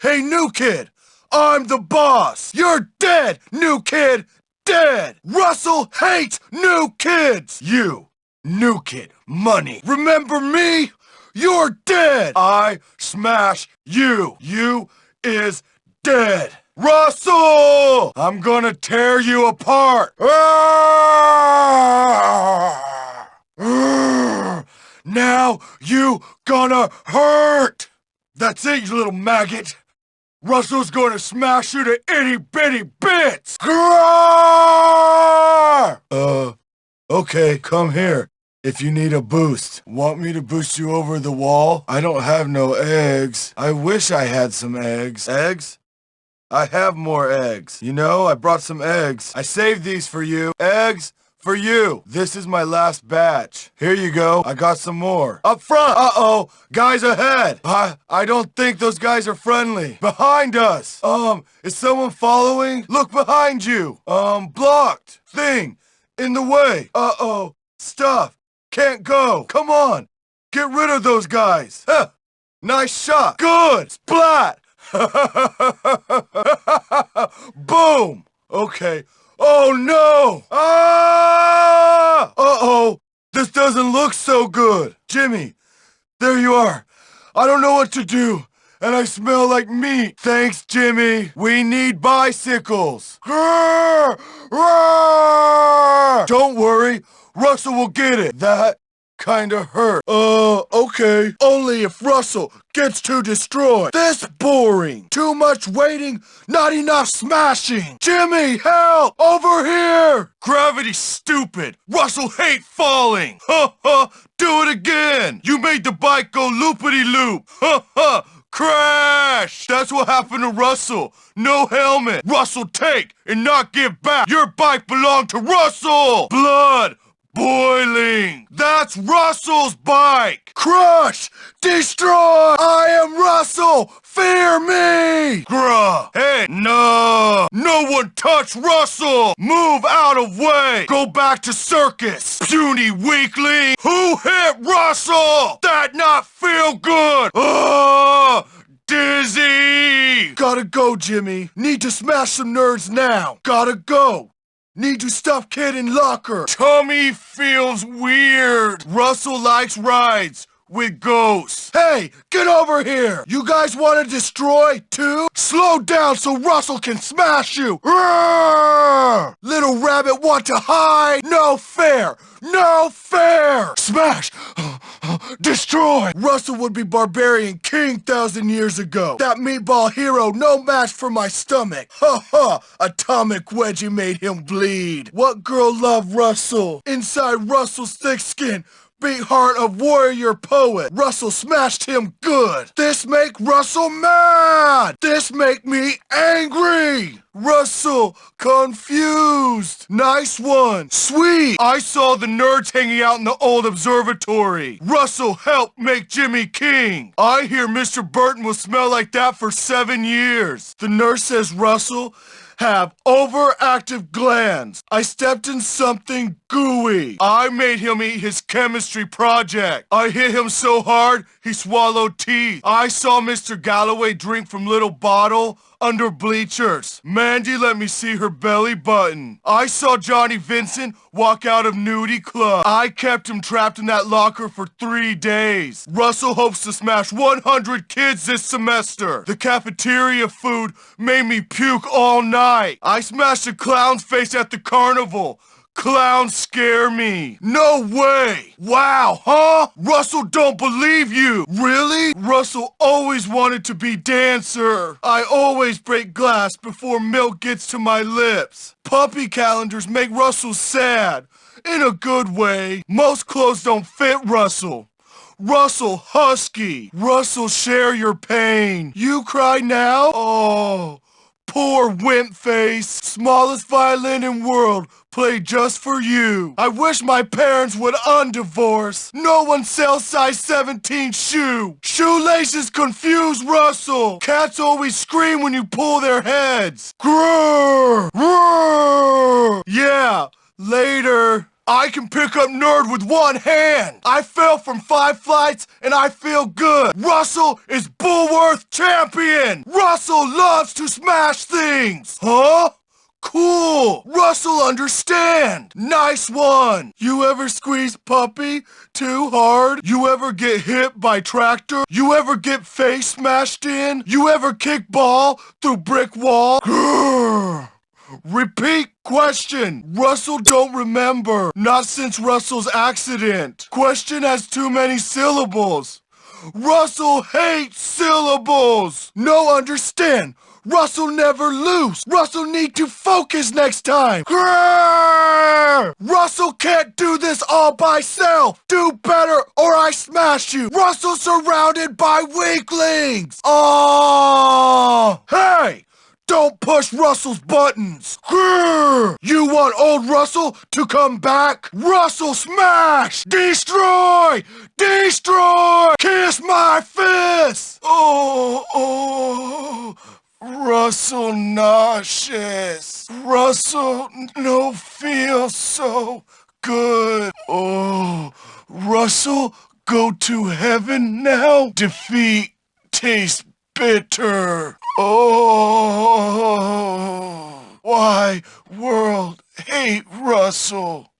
Hey, new kid! I'm the boss! You're dead, new kid! Dead! Russell hates new kids! You, new kid, money. Remember me? You're dead! I smash you! You is dead! Russell! I'm gonna tear you apart! Now you gonna hurt! That's it, you little maggot! Russell's gonna smash you to itty-bitty bits! Okay, come here. If you need a boost. Want me to boost you over the wall? I don't have no eggs. I wish I had some eggs. Eggs? I have more eggs. You know, I brought some eggs. I saved these for you. Eggs? For you. This is my last batch. Here you go. I got some more. Up front! Uh-oh! Guys ahead! I don't think those guys are friendly. Behind us! Is someone following? Look behind you! Blocked! Thing! In the way! Uh-oh! Stuff! Can't go! Come on! Get rid of those guys! Huh. Nice shot! Good! Splat! Boom! Okay. Oh no! Ah! Uh-oh! This doesn't look so good! Jimmy, there you are. I don't know what to do, and I smell like meat. Thanks, Jimmy. We need bicycles. Grrr! Grrr! Don't worry, Russell will get it. That kinda hurt. Okay. Only if Russell gets to destroy. This boring. Too much waiting, not enough smashing. Jimmy, help! Over here! Gravity's stupid. Russell hate falling. Ha ha! Do it again! You made the bike go loopity-loop. Ha ha! Crash! That's what happened to Russell. No helmet. Russell take and not give back. Your bike belonged to Russell! Blood! Boiling! That's Russell's bike! Crush! Destroy! I am Russell! Fear me! Gruh! Hey, no! No one touch Russell! Move out of way! Go back to circus! Puny weakling! Who hit Russell? That not feel good! Dizzy! Gotta go, Jimmy. Need to smash some nerds now. Gotta go. Need to stuff kid in locker. Tummy feels weird. Russell likes rides with ghosts. Hey, get over here. You guys want to destroy too? Slow down so Russell can smash you. Roar! Little rabbit want to hide? No fair. No fair. Smash. Destroy! Russell would be barbarian king 1,000 years ago. That meatball hero no match for my stomach. Ha ha! Atomic wedgie made him bleed. What girl loved Russell? Inside Russell's thick skin, beat heart of warrior poet. Russell smashed him good. This make Russell mad. This make me angry. Russell confused. Nice one. Sweet. I saw the nerds hanging out in the old observatory. Russell helped make Jimmy king. I hear Mr. Burton will smell like that for 7 years. The nurse says Russell have overactive glands. I stepped in something gooey. I made him eat his chemistry project. I hit him so hard, he swallowed teeth. I saw Mr. Galloway drink from little bottle under bleachers. Mandy let me see her belly button. I saw Johnny Vincent walk out of nudie club. I kept him trapped in that locker for 3 days. Russell hopes to smash 100 kids this semester. The cafeteria food made me puke all night. I smashed a clown's face at the carnival. Clowns scare me. No way. Wow, huh? Russell don't believe you. Really? Russell always wanted to be dancer. I always break glass before milk gets to my lips. Puppy calendars make Russell sad. In a good way. Most clothes don't fit Russell. Russell husky. Russell share your pain. You cry now? Oh, poor wimp face. Smallest violin in world. Play just for you. I wish my parents would undivorce. No one sells size 17 shoe. Shoelaces confuse Russell. Cats always scream when you pull their heads. Grrr! Grrr! Yeah, later. I can pick up nerd with one hand. I fell from 5 flights and I feel good. Russell is Bullworth champion. Russell loves to smash things. Huh? Cool! Russell understand! Nice one! You ever squeeze puppy too hard? You ever get hit by tractor? You ever get face smashed in? You ever kick ball through brick wall? Grrr. Repeat question. Russell don't remember. Not since Russell's accident. Question has too many syllables. Russell hates syllables. No understand. Russell never lose. Russell need to focus next time. Grrr! Russell can't do this all by self. Do better or I smash you. Russell surrounded by weaklings. Oh! Hey! Don't push Russell's buttons. Grrr! You want old Russell to come back? Russell smash! Destroy! Destroy! Kiss my fist! Oh. Russell nauseous. Russell no feel so good. Oh, Russell go to heaven now? Defeat tastes bitter. Oh, why world hate Russell?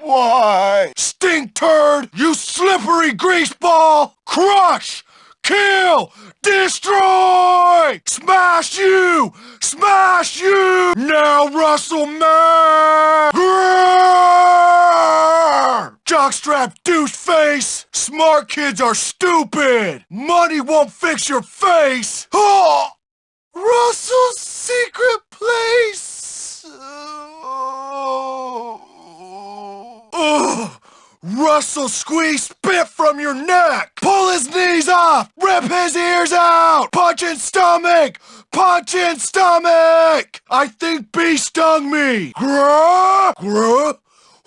Why? Stink turd, you slippery greaseball! Crush! Kill! Destroy! Smash you! Smash you! Now Russell man! Grrr! Jockstrap douche face! Smart kids are stupid! Money won't fix your face! Oh! Russell's secret place! Oh. Russell squeeze spit from your neck! Pull his knees off! Rip his ears out! Punch in stomach! Punch in stomach! I think bee stung me! Grrr! Grrr?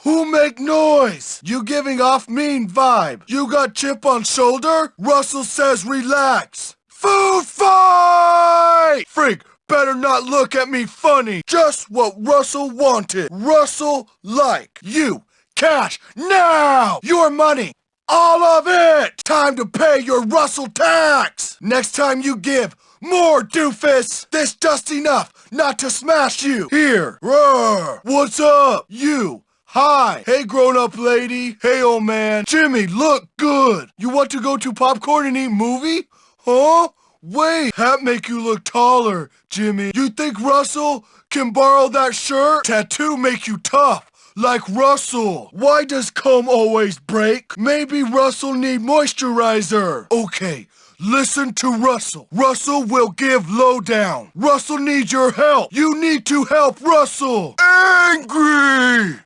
Who make noise? You giving off mean vibe. You got chip on shoulder? Russell says relax. Food fight! Freak, better not look at me funny. Just what Russell wanted. Russell like you. Cash, now! Your money! All of it! Time to pay your Russell tax! Next time you give, more doofus! This just enough not to smash you! Here! Roar! What's up? You! Hi! Hey grown-up lady! Hey old man! Jimmy, look good! You want to go to popcorn and eat movie? Huh? Wait! Hat make you look taller, Jimmy. You think Russell can borrow that shirt? Tattoo make you tough. Like Russell. Why does comb always break? Maybe Russell need moisturizer. Okay, listen to Russell. Russell will give lowdown. Russell needs your help. You need to help Russell. Angry!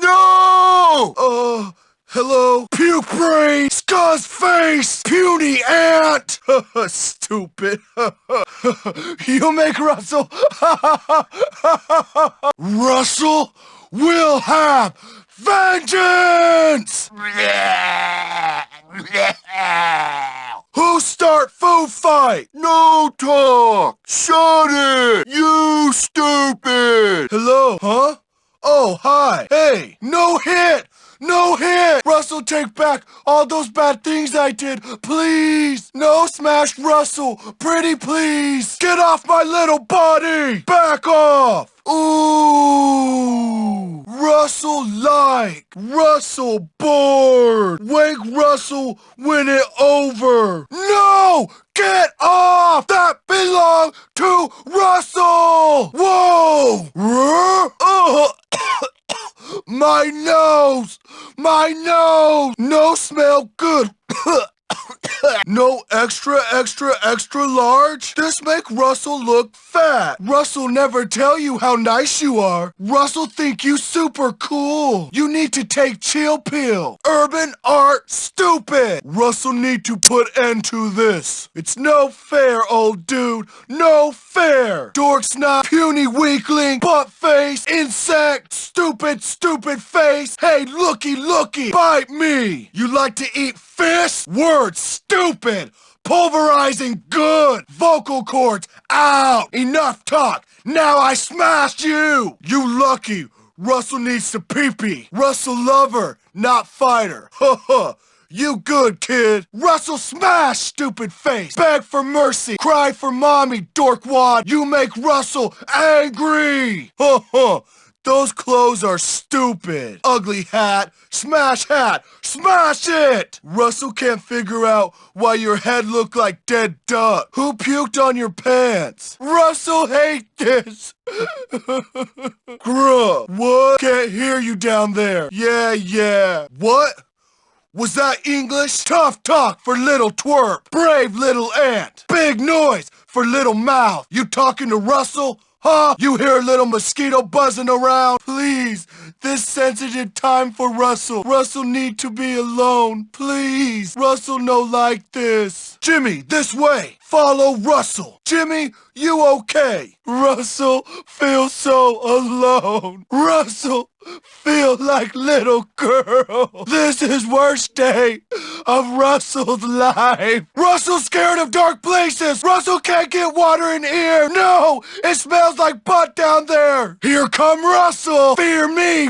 No! Hello? Puke brain! Scuzz face! Puny ant! Stupid. You make Russell... Russell will have vengeance! Who start food fight? No talk! Shut it! You stupid! Hello? Huh? Oh, hi! Hey! No hit! No hit! Russell, take back all those bad things I did, please! No smash Russell, pretty please! Get off my little body! Back off! Ooh! Russell like! Russell bored! Wake Russell when it over! No! Get off! That belong to Russell! Whoa! My nose! My nose! No smell good. No extra large? This make Russell look fat. Russell never tell you how nice you are. Russell think you super cool. You need to take chill pill. Urban art stupid. Russell need to put end to this. It's no fair, old dude. No fair. Dork snot, puny weakling, butt face, insect, stupid face. Hey, looky, bite me. You like to eat fish? Word stupid. Pulverizing good. Vocal cords out. Enough talk. Now I smashed you. You lucky. Russell needs to pee-pee. Russell lover, not fighter. Ha. You good, kid. Russell smash, stupid face. Beg for mercy. Cry for mommy, dorkwad. You make Russell angry. Ha. Those clothes are stupid. Ugly hat. Smash it! Russell can't figure out why your head looked like dead duck. Who puked on your pants? Russell hate this. Gruh. What? Can't hear you down there. Yeah. What? Was that English? Tough talk for little twerp. Brave little ant. Big noise for little mouth. You talking to Russell? Huh? You hear a little mosquito buzzing around? Please, this sensitive time for Russell. Russell need to be alone. Please. Russell no like this. Jimmy, this way. Follow Russell. Jimmy, you okay? Russell feels so alone. Russell feel like little girl. This is worst day of Russell's life. Russell's scared of dark places. Russell can't get water in here. No, it smells like butt down there. Here come Russell. Fear me.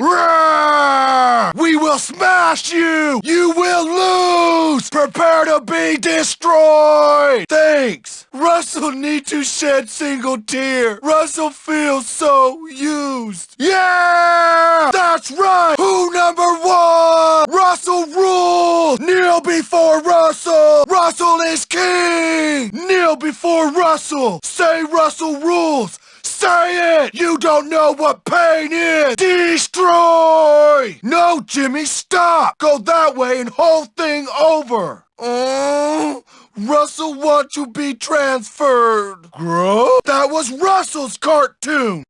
Roar! We will smash you. You will lose. Prepare to be destroyed. Thanks. Russell need to shed single tear. Russell feels so used. Yeah! That's right! Who number one? Russell rules! Kneel before Russell! Russell is king! Kneel before Russell! Say Russell rules! Say it! You don't know what pain is! Destroy! No, Jimmy, stop! Go that way and whole thing over! Russell want to be transferred. Grow? That was Russell's cartoon!